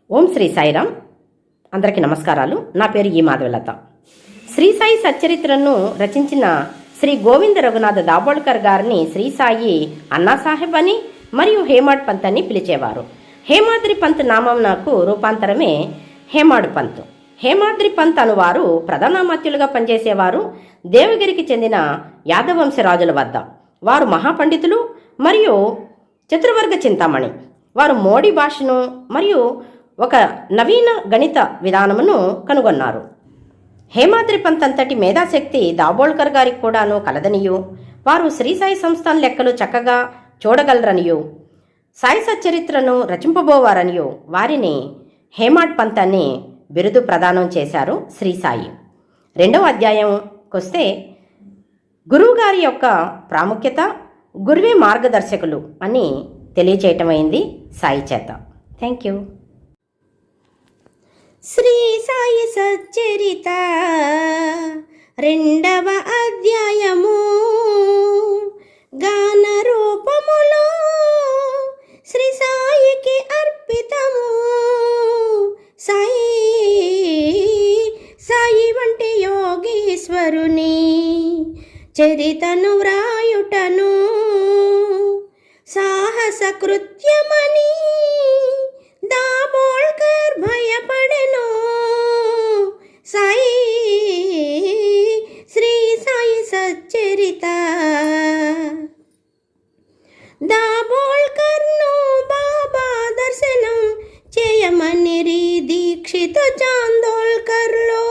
ఓం శ్రీ సాయిరామ్. అందరికీ నమస్కారాలు. నా పేరు ఈ మాధవలత. శ్రీ సాయి సచ్చరిత్రను రచించిన శ్రీ గోవింద రఘునాథ దాబోల్కర్ గారిని శ్రీ సాయి అన్నాసాహెబ్ అని మరియు హేమాడ్ పంత్ అని పిలిచేవారు. హేమాద్రి పంత్ నామం నాకు రూపాంతరమే హేమాడ్ పంత్. హేమాద్రి పంత్ అనువారు ప్రధానామాత్యులుగా పనిచేసేవారు దేవగిరికి చెందిన యాదవంశ రాజుల వద్ద. వారు మహాపండితులు మరియు చతుర్వర్గ చింతామణి. వారు మోడీ భాషను మరియు ఒక నవీన గణిత విధానమును కనుగొన్నారు. హేమాద్రి పంత్ అంతటి మేధాశక్తి దాబోల్కర్ గారికి కూడాను కలదనియు, వారు శ్రీ సాయి సంస్థాన లెక్కలు చక్కగా చూడగలరనియు, సాయి సచ్చరిత్రను రచింపబోవారనియు వారిని హేమాడ్ పంత్ అని బిరుదు ప్రదానం చేశారు శ్రీ సాయి. 2వ అధ్యాయంకొస్తే గురువుగారి యొక్క ప్రాముఖ్యత, గురువే మార్గదర్శకులు అని తెలియచేయటమైంది సాయి చేత. Thank you. శ్రీ సాయి సచ్చరిత 2వ అధ్యాయము. గాన రూపములో శ్రీ సాయికి అర్పితము. సాయి సాయి వంటి యోగీశ్వరుని చరితను వ్రాయుటను సాహస కృత్యమని దాబోల్కర్ భయపడెను. సాయి శ్రీ సాయి సచ్చరిత. దాబోల్కర్ను బాబా దర్శనం చేయమనిరి దీక్షిత చాందోల్కర్లో.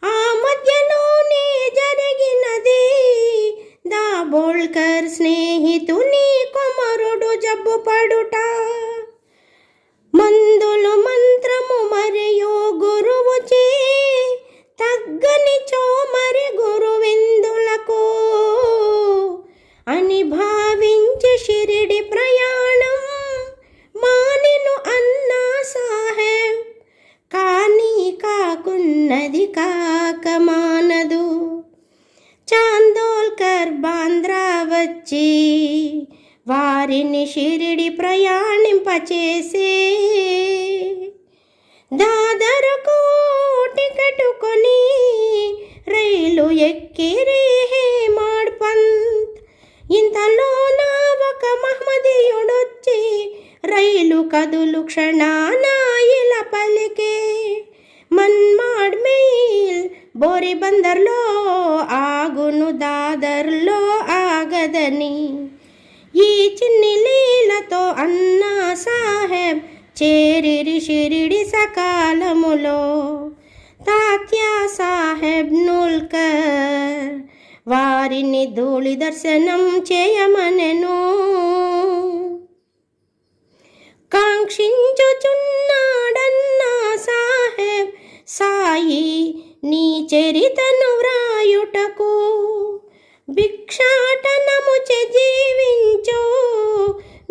ఆ మధ్యలోనే జరిగినది దాబోల్కర్ స్నేహితుని కొమరుడు జబ్బు పడుట. మందులు మంత్రము మరియు గురువు చే తగ్గని చోమరి గురువిందులకు అని భావించి షిరిడి ప్రయాణం మానెను అన్నా సాహెబ్. కానీ కాకున్నది కాక మానదు. చాందోల్కర్ బాంద్రా వచ్చి వారిని షిరిడి ప్రయాణింపచేసే. దాదరకు టికెట్ కొని రైలు ఎక్కిరి హేమాడ్ పంత్. ఇంతలోన ఒక మహమ్మదీయుడొచ్చి రైలు కదులు క్షణాన ఇలా పలికే. మన్మాడ్ మెయిల్ బోరిబందర్లో ఆగును, దాదర్లో ఆగదని. ఈ చిన్ని లీలతో అన్నా సాహెబ్ చేరిరి షిరిడి సకాలములో. తాత్యా సాహెబ్ నూల్కర్ వారిని ధూళి దర్శనం చేయమనెను. కాంక్షించుచున్నాడన్నా సాహెబ్ సాయి నీ చరితను వ్రాయుటకు. భిక్షాటనము చే జీవించు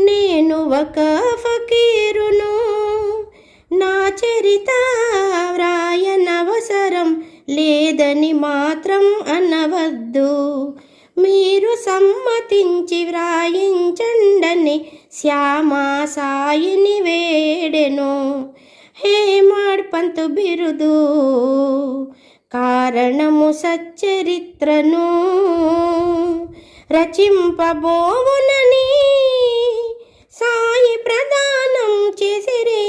నేను ఒక ఫకీరును. నా చరిత వ్రాయనవసరం లేదని మాత్రం అనవద్దు. మీరు సమ్మతించి వ్రాయించండని శ్యామా సాయిని వేడెను. హేమాడ్ పంత్ బిరుదు కారణము సచ్చరిత్రను రచింపబోవునని సాయి ప్రదానం చేసిరి.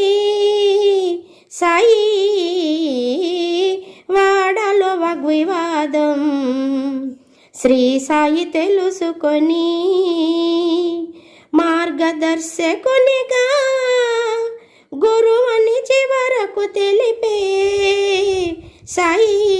సాయి వాడలో వాగ్వివాదం శ్రీ సాయి తెలుసుకొని మార్గదర్శకునిగా గురువని చివరకు తెలిపే. సాయి